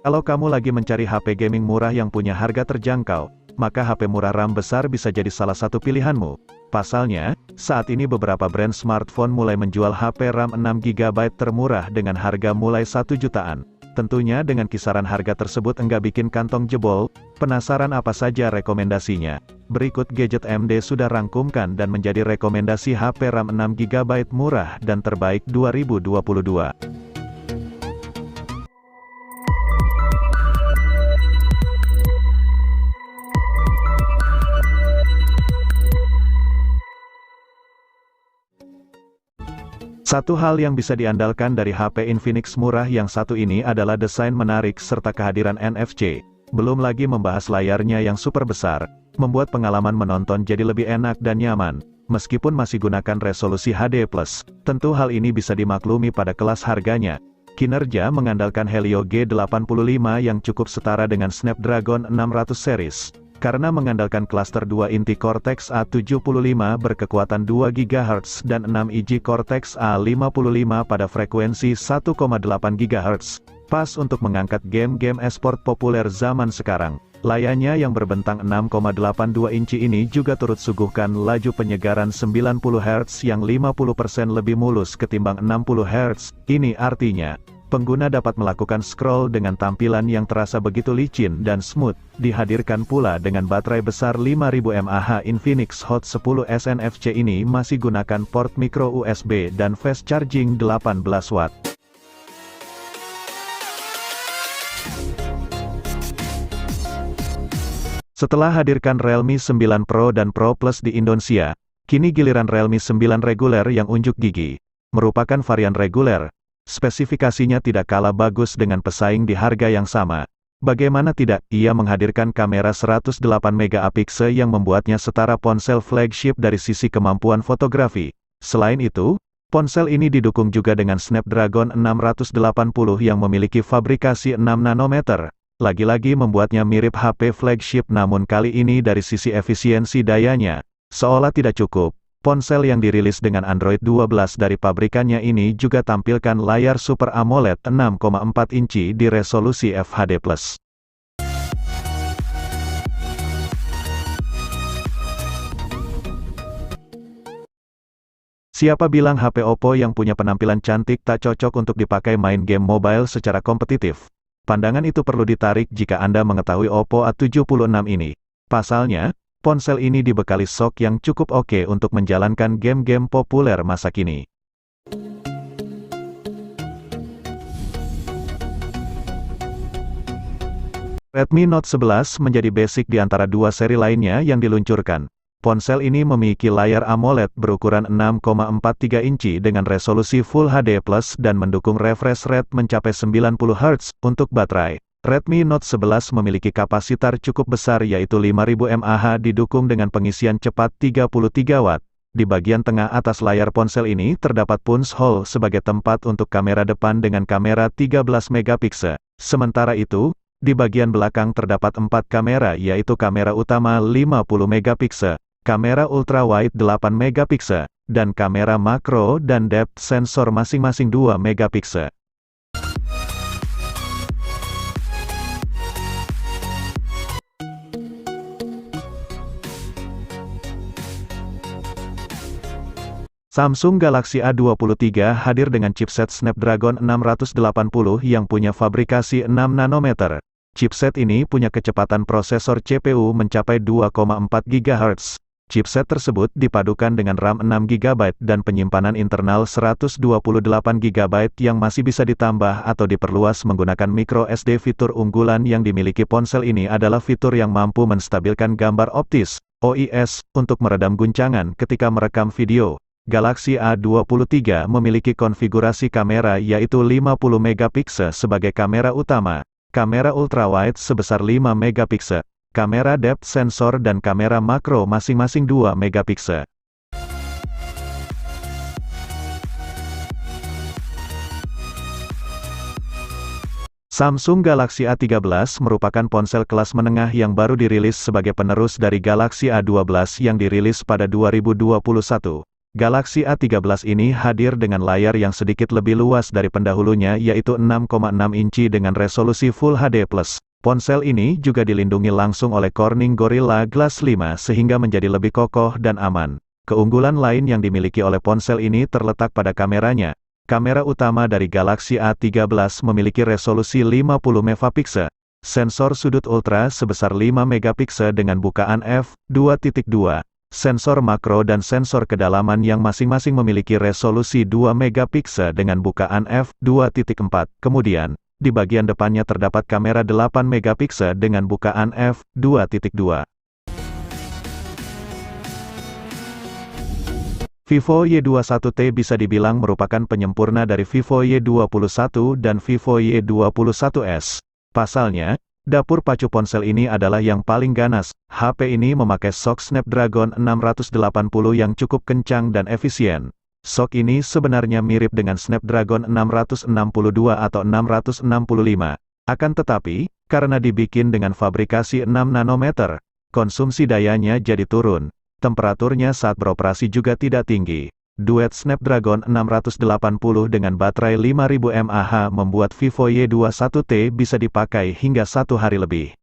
Kalau kamu lagi mencari HP gaming murah yang punya harga terjangkau, maka HP murah RAM besar bisa jadi salah satu pilihanmu. Pasalnya, saat ini beberapa brand smartphone mulai menjual HP RAM 6GB termurah dengan harga mulai 1 jutaan. Tentunya dengan kisaran harga tersebut enggak bikin kantong jebol. Penasaran apa saja rekomendasinya? Berikut gadget AMD sudah rangkumkan dan menjadi rekomendasi HP RAM 6GB murah dan terbaik 2022. Satu hal yang bisa diandalkan dari HP Infinix murah yang satu ini adalah desain menarik serta kehadiran NFC. Belum lagi membahas layarnya yang super besar, membuat pengalaman menonton jadi lebih enak dan nyaman. Meskipun masih gunakan resolusi HD+, tentu hal ini bisa dimaklumi pada kelas harganya. Kinerja mengandalkan Helio G85 yang cukup setara dengan Snapdragon 600 series. Karena mengandalkan klaster 2 inti Cortex A75 berkekuatan 2 GHz dan 6 inti Cortex A55 pada frekuensi 1,8 GHz, pas untuk mengangkat game-game esport populer zaman sekarang. Layarnya yang berbentang 6,82 inci ini juga turut suguhkan laju penyegaran 90 Hz yang 50% lebih mulus ketimbang 60 Hz. Ini artinya, pengguna dapat melakukan scroll dengan tampilan yang terasa begitu licin dan smooth. Dihadirkan pula dengan baterai besar 5000 mAh. Infinix Hot 10 SNFC ini masih gunakan port micro USB dan fast charging 18 watt. Setelah hadirkan Realme 9 Pro dan Pro Plus di Indonesia, kini giliran Realme 9 reguler yang unjuk gigi. Merupakan varian reguler. Spesifikasinya tidak kalah bagus dengan pesaing di harga yang sama. Bagaimana tidak, ia menghadirkan kamera 108 megapiksel yang membuatnya setara ponsel flagship dari sisi kemampuan fotografi. Selain itu, ponsel ini didukung juga dengan Snapdragon 680 yang memiliki fabrikasi 6 nanometer. Lagi-lagi membuatnya mirip HP flagship, namun kali ini dari sisi efisiensi dayanya, seolah tidak cukup. Ponsel yang dirilis dengan Android 12 dari pabrikannya ini juga tampilkan layar Super AMOLED 6,4 inci di resolusi FHD+. Siapa bilang HP Oppo yang punya penampilan cantik tak cocok untuk dipakai main game mobile secara kompetitif? Pandangan itu perlu ditarik jika Anda mengetahui Oppo A76 ini. Pasalnya, ponsel ini dibekali SoC yang cukup oke untuk menjalankan game-game populer masa kini. Redmi Note 11 menjadi basic di antara dua seri lainnya yang diluncurkan. Ponsel ini memiliki layar AMOLED berukuran 6,43 inci dengan resolusi Full HD+, dan mendukung refresh rate mencapai 90 Hz. Untuk baterai, Redmi Note 11 memiliki kapasitor cukup besar yaitu 5000 mAh didukung dengan pengisian cepat 33 watt. Di bagian tengah atas layar ponsel ini terdapat punch hole sebagai tempat untuk kamera depan dengan kamera 13 megapiksel. Sementara itu, di bagian belakang terdapat 4 kamera yaitu kamera utama 50 megapiksel, kamera ultrawide 8 megapiksel, dan kamera makro dan depth sensor masing-masing 2 megapiksel. Samsung Galaxy A23 hadir dengan chipset Snapdragon 680 yang punya fabrikasi 6 nanometer. Chipset ini punya kecepatan prosesor CPU mencapai 2,4 GHz. Chipset tersebut dipadukan dengan RAM 6 GB dan penyimpanan internal 128 GB yang masih bisa ditambah atau diperluas menggunakan micro SD. Fitur unggulan yang dimiliki ponsel ini adalah fitur yang mampu menstabilkan gambar optis, OIS, untuk meredam guncangan ketika merekam video. Galaxy A23 memiliki konfigurasi kamera yaitu 50 megapiksel sebagai kamera utama, kamera ultrawide sebesar 5 megapiksel, kamera depth sensor dan kamera makro masing-masing 2 megapiksel. Samsung Galaxy A13 merupakan ponsel kelas menengah yang baru dirilis sebagai penerus dari Galaxy A12 yang dirilis pada 2021. Galaxy A13 ini hadir dengan layar yang sedikit lebih luas dari pendahulunya yaitu 6,6 inci dengan resolusi Full HD+. Ponsel ini juga dilindungi langsung oleh Corning Gorilla Glass 5 sehingga menjadi lebih kokoh dan aman. Keunggulan lain yang dimiliki oleh ponsel ini terletak pada kameranya. Kamera utama dari Galaxy A13 memiliki resolusi 50 megapiksel, sensor sudut ultra sebesar 5 megapiksel dengan bukaan f2.2, sensor makro dan sensor kedalaman yang masing-masing memiliki resolusi 2 megapiksel dengan bukaan f2.4. Kemudian, di bagian depannya terdapat kamera 8 megapiksel dengan bukaan f2.2. Vivo Y21T bisa dibilang merupakan penyempurna dari Vivo Y21 dan Vivo Y21s. Pasalnya, dapur pacu ponsel ini adalah yang paling ganas. HP ini memakai SoC Snapdragon 680 yang cukup kencang dan efisien. SoC ini sebenarnya mirip dengan Snapdragon 662 atau 665. Akan tetapi, karena dibikin dengan fabrikasi 6 nanometer, konsumsi dayanya jadi turun. Temperaturnya saat beroperasi juga tidak tinggi. Duet Snapdragon 680 dengan baterai 5000 mAh membuat Vivo Y21T bisa dipakai hingga 1 hari lebih.